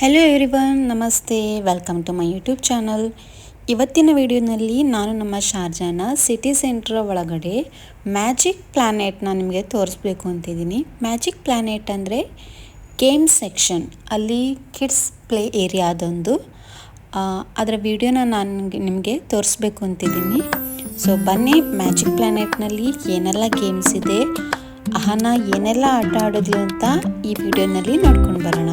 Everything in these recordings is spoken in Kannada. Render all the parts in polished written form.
ಹೆಲೋ ಎವ್ರಿವನ್, ನಮಸ್ತೆ. Welcome to my YouTube channel. ಇವತ್ತಿನ ವಿಡಿಯೋನಲ್ಲಿ ನಾನು ನಮ್ಮ ಶಾರ್ಜಾನ ಸಿಟಿ ಸೆಂಟ್ರ್ ಒಳಗಡೆ ಮ್ಯಾಜಿಕ್ ಪ್ಲ್ಯಾನೆಟ್ನ ನಿಮಗೆ ತೋರಿಸ್ಬೇಕು ಅಂತಿದ್ದೀನಿ. ಮ್ಯಾಜಿಕ್ ಪ್ಲ್ಯಾನೆಟ್ ಅಂದರೆ ಗೇಮ್ ಸೆಕ್ಷನ್, ಅಲ್ಲಿ ಕಿಡ್ಸ್ ಪ್ಲೇ ಏರಿಯಾ ಅದೊಂದು. ಅದರ ವಿಡಿಯೋನ ನಾನು ನಿಮಗೆ ತೋರಿಸ್ಬೇಕು ಅಂತಿದ್ದೀನಿ. ಸೊ ಬನ್ನಿ, ಮ್ಯಾಜಿಕ್ ಪ್ಲ್ಯಾನೆಟ್ನಲ್ಲಿ ಏನೆಲ್ಲ ಗೇಮ್ಸ್ ಇದೆ, ಅಹನ ಏನೆಲ್ಲ ಆಟ ಆಡಿದ್ಲು ಅಂತ ಈ ವಿಡಿಯೋನಲ್ಲಿ ನೋಡ್ಕೊಂಡು ಬರೋಣ.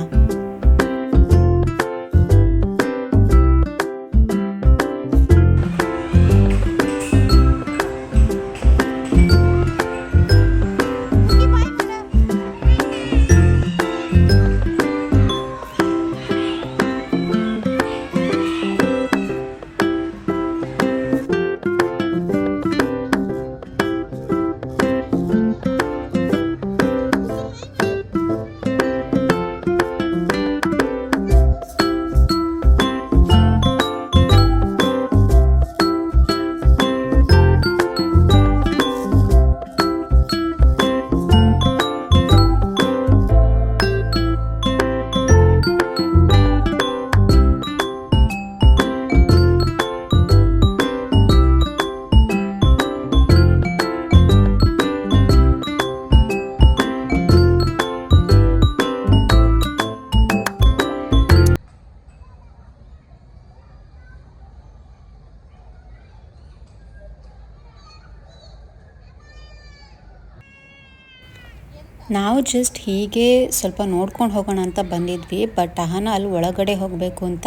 ನಾವು ಜಸ್ಟ್ ಹೀಗೆ ಸ್ವಲ್ಪ ನೋಡ್ಕೊಂಡು ಹೋಗೋಣ ಅಂತ ಬಂದಿದ್ವಿ. ಬಟ್ ಅಹನ ಅಲ್ಲಿ ಒಳಗಡೆ ಹೋಗಬೇಕು ಅಂತ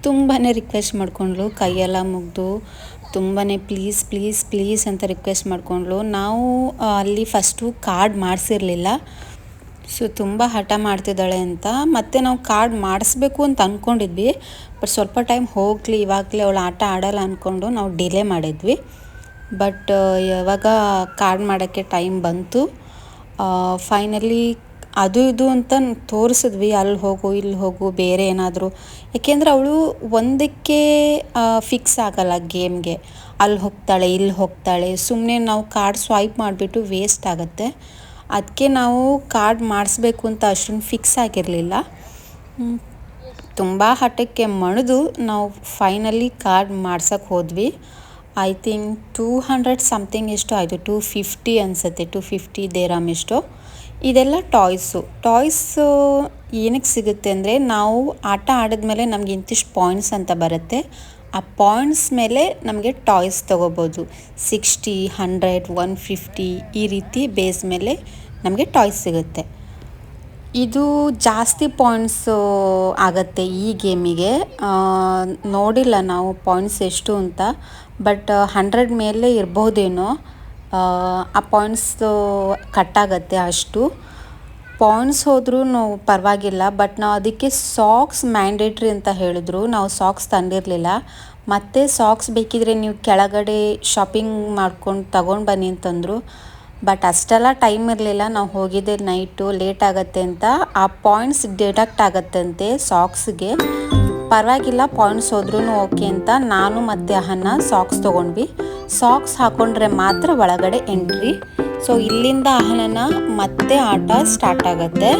ತುಂಬಾ ರಿಕ್ವೆಸ್ಟ್ ಮಾಡಿಕೊಂಡ್ಳು, ಕೈಯೆಲ್ಲ ಮುಗಿದು ತುಂಬಾ ಪ್ಲೀಸ್ ಪ್ಲೀಸ್ ಪ್ಲೀಸ್ ಅಂತ ರಿಕ್ವೆಸ್ಟ್ ಮಾಡಿಕೊಂಡ್ಳು. ನಾವು ಅಲ್ಲಿ ಫಸ್ಟು ಕಾರ್ಡ್ ಮಾಡಿಸಿರಲಿಲ್ಲ, ಸೊ ತುಂಬ ಹಠ ಮಾಡ್ತಿದ್ದಾಳೆ ಅಂತ ಮತ್ತೆ ನಾವು ಕಾರ್ಡ್ ಮಾಡಿಸ್ಬೇಕು ಅಂತ ಅಂದ್ಕೊಂಡಿದ್ವಿ. ಬಟ್ ಸ್ವಲ್ಪ ಟೈಮ್ ಹೋಗಲಿ, ಇವಾಗಲೇ ಅವಳು ಆಟ ಆಡೋಲ್ಲ ಅಂದ್ಕೊಂಡು ನಾವು ಡಿಲೇ ಮಾಡಿದ್ವಿ. ಬಟ್ ಯಾವಾಗ ಕಾರ್ಡ್ ಮಾಡೋಕ್ಕೆ ಟೈಮ್ ಬಂತು, ಫೈನಲಿ ಅದು ಇದು ಅಂತ ತೋರಿಸಿದ್ವಿ, ಅಲ್ಲಿ ಹೋಗು ಇಲ್ಲಿ ಹೋಗು ಬೇರೆ ಏನಾದರೂ. ಏಕೆಂದರೆ ಅವಳು ಒಂದಕ್ಕೆ ಫಿಕ್ಸ್ ಆಗಲ್ಲ ಗೇಮ್ಗೆ, ಅಲ್ಲಿ ಹೋಗ್ತಾಳೆ ಇಲ್ಲಿ ಹೋಗ್ತಾಳೆ. ಸುಮ್ಮನೆ ನಾವು ಕಾರ್ಡ್ ಸ್ವೈಪ್ ಮಾಡಿಬಿಟ್ಟು ವೇಸ್ಟ್ ಆಗುತ್ತೆ. ಅದಕ್ಕೆ ನಾವು ಕಾರ್ಡ್ ಮಾಡಿಸ್ಬೇಕು ಅಂತ ಅಷ್ಟೊಂದು ಫಿಕ್ಸ್ ಆಗಿರಲಿಲ್ಲ. ತುಂಬ ಹಠಕ್ಕೆ ಮಣಿದು ನಾವು ಫೈನಲಿ ಕಾರ್ಡ್ ಮಾಡ್ಸೋಕ್ಕೆ ಹೋದ್ವಿ. ಐ ಥಿಂಕ್ 200 ಸಮಥಿಂಗ್ ಎಷ್ಟು ಆಯಿತು, 250 ಅನಿಸುತ್ತೆ, 250 ದೇರಾಮ್ ಎಷ್ಟು. ಇದೆಲ್ಲ ಟಾಯ್ಸು ಏನಕ್ಕೆ ಸಿಗುತ್ತೆ ಅಂದರೆ, ನಾವು ಆಟ ಆಡಿದ್ಮೇಲೆ ನಮಗೆ ಇಂತಿಷ್ಟು ಪಾಯಿಂಟ್ಸ್ ಅಂತ ಬರುತ್ತೆ. ಆ ಪಾಯಿಂಟ್ಸ್ ಮೇಲೆ ನಮಗೆ ಟಾಯ್ಸ್ ತೊಗೋಬೋದು. 60, 100, 150 ಈ ರೀತಿ ಬೇಸ್ ಮೇಲೆ ನಮಗೆ ಟಾಯ್ಸ್ ಸಿಗುತ್ತೆ. ಇದು ಜಾಸ್ತಿ ಪಾಯಿಂಟ್ಸು ಆಗುತ್ತೆ ಈ ಗೇಮಿಗೆ. ನೋಡಿಲ್ಲ ನಾವು ಪಾಯಿಂಟ್ಸ್ ಎಷ್ಟು ಅಂತ, ಬಟ್ 100 ಮೇಲೆ ಇರ್ಬೋದೇನೋ. ಆ ಪಾಯಿಂಟ್ಸು ಕಟ್ಟಾಗತ್ತೆ. ಅಷ್ಟು ಪಾಯಿಂಟ್ಸ್ ಹೋದ್ರೂ ಪರವಾಗಿಲ್ಲ. ಬಟ್ ನಾವು ಅದಕ್ಕೆ ಸಾಕ್ಸ್ ಮ್ಯಾಂಡೇಟ್ರಿ ಅಂತ ಹೇಳಿದ್ರು. ನಾವು ಸಾಕ್ಸ್ ತಂದಿರಲಿಲ್ಲ. ಮತ್ತು ಸಾಕ್ಸ್ ಬೇಕಿದ್ರೆ ನೀವು ಕೆಳಗಡೆ ಶಾಪಿಂಗ್ ಮಾಡ್ಕೊಂಡು ತಗೊಂಡು ಬನ್ನಿ ಅಂತಂದರು. ಬಟ್ ಅಷ್ಟೆಲ್ಲ ಟೈಮ್ ಇರಲಿಲ್ಲ, ನಾವು ಹೋಗಿದ್ದೆ ನೈಟು, ಲೇಟ್ ಆಗುತ್ತೆ ಅಂತ. ಆ ಪಾಯಿಂಟ್ಸ್ ಡಿಡಕ್ಟ್ ಆಗುತ್ತಂತೆ ಸಾಕ್ಸ್ಗೆ. ಪರವಾಗಿಲ್ಲ, ಪಾಯಿಂಟ್ಸ್ ಹೋದ್ರೂ ಓಕೆ ಅಂತ ನಾನು ಮತ್ತು ಅಹನ್ನ ಸಾಕ್ಸ್ ತೊಗೊಂಡ್ವಿ. ಸಾಕ್ಸ್ ಹಾಕ್ಕೊಂಡ್ರೆ ಮಾತ್ರ ಒಳಗಡೆ ಎಂಟ್ರಿ. ಸೊ ಇಲ್ಲಿಂದ ಅಹನನ ಮತ್ತೆ ಆಟ ಸ್ಟಾರ್ಟ್ ಆಗುತ್ತೆ.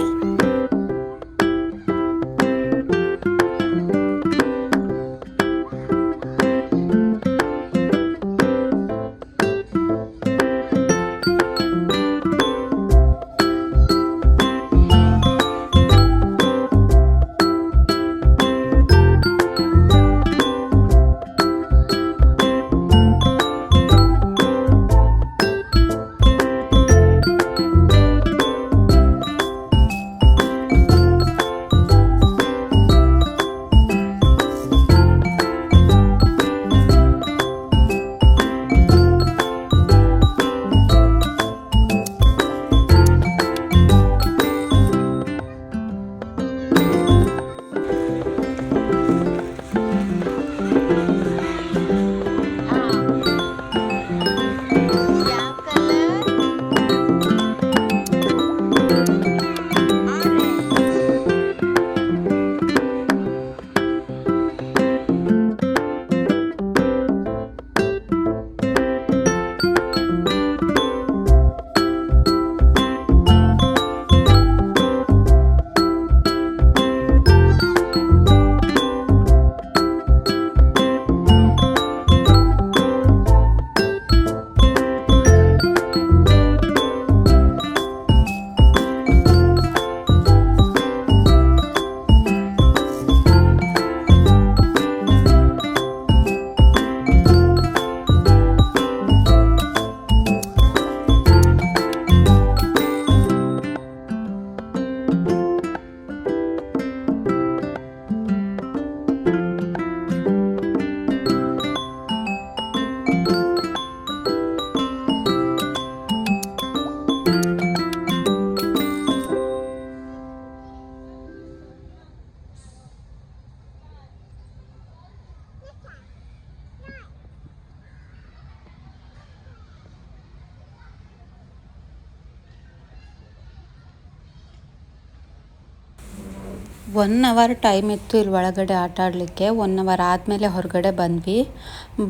1 ಅವರ್ ಟೈಮ್ ಇತ್ತು ಇಲ್ಲಿ ಒಳಗಡೆ ಆಟ ಆಡಲಿಕ್ಕೆ. 1 ಅವರ್ ಆದಮೇಲೆ ಹೊರಗಡೆ ಬಂದ್ವಿ.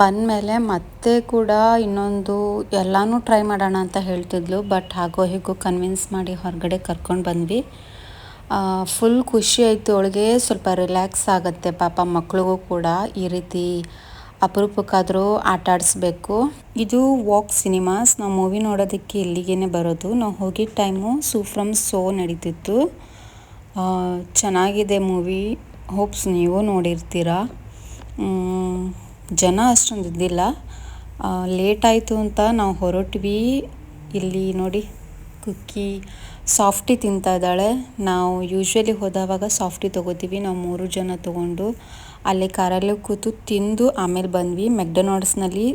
ಬಂದಮೇಲೆ ಮತ್ತೆ ಕೂಡ ಇನ್ನೊಂದು ಎಲ್ಲನೂ ಟ್ರೈ ಮಾಡೋಣ ಅಂತ ಹೇಳ್ತಿದ್ಲು. ಬಟ್ ಹಾಗೋ ಹೀಗೋ ಕನ್ವಿನ್ಸ್ ಮಾಡಿ ಹೊರಗಡೆ ಕರ್ಕೊಂಡು ಬಂದ್ವಿ. ಫುಲ್ ಖುಷಿ ಆಯಿತು ಅವಳಿಗೆ. ಸ್ವಲ್ಪ ರಿಲ್ಯಾಕ್ಸ್ ಆಗುತ್ತೆ ಪಾಪ ಮಕ್ಳಿಗೂ ಕೂಡ ಈ ರೀತಿ ಅಪರೂಪಕ್ಕಾದರೂ ಆಟ ಆಡಿಸ್ಬೇಕು. ಇದು ವಾಕ್ ಸಿನಿಮಾಸ್. ನಾವು ಮೂವಿ ನೋಡೋದಕ್ಕೆ ಇಲ್ಲಿಗೇ ಬರೋದು. ನಾವು ಹೋಗಿದ್ದ ಟೈಮು ಫ್ರಮ್ ಸೋ ನಡೀತಿತ್ತು. ಚೆನ್ನಾಗಿದೆ ಮೂವಿ. ಹೋಪ್ಸ್ ನೀವು ನೋಡಿರ್ತೀರ. ಜನ ಅಷ್ಟೊಂದು ಇದ್ದಿಲ್ಲ. ಲೇಟ್ ಆಯಿತು ಅಂತ ನಾವು ಹೊರಟ್ವಿ. ಇಲ್ಲಿ ನೋಡಿ ಕುಕ್ಕಿ ಸಾಫ್ಟಿ ತಿಂತಾ ಇದ್ದಾಳೆ. ನಾವು ಯೂಶ್ವಲಿ ಹೋದವಾಗ ಸಾಫ್ಟಿ ತೊಗೋತೀವಿ. ನಾವು 3 ಜನ ತೊಗೊಂಡು ಅಲ್ಲಿ ಕಾರಲ್ಲಿ ಕೂತು ತಿಂದು ಆಮೇಲೆ ಬಂದ್ವಿ. ಮೆಕ್ಡೊನಾಲ್ಡ್ಸ್ನಲ್ಲಿ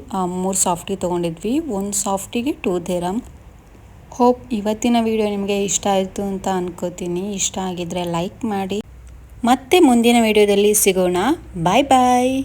3 ಸಾಫ್ಟಿ ತೊಗೊಂಡಿದ್ವಿ. ಒಂದು ಸಾಫ್ಟಿಗೆ 2 ದಿರಮ್. ಹೋಪ್ ಇವತ್ತಿನ ವಿಡಿಯೋ ನಿಮಗೆ ಇಷ್ಟ ಆಯಿತು ಅಂತ ಅನ್ಕೋತೀನಿ. ಇಷ್ಟ ಆಗಿದ್ರೆ ಲೈಕ್ ಮಾಡಿ. ಮತ್ತೆ ಮುಂದಿನ ವಿಡಿಯೋದಲ್ಲಿ ಸಿಗೋಣ. ಬಾಯ್ ಬಾಯ್.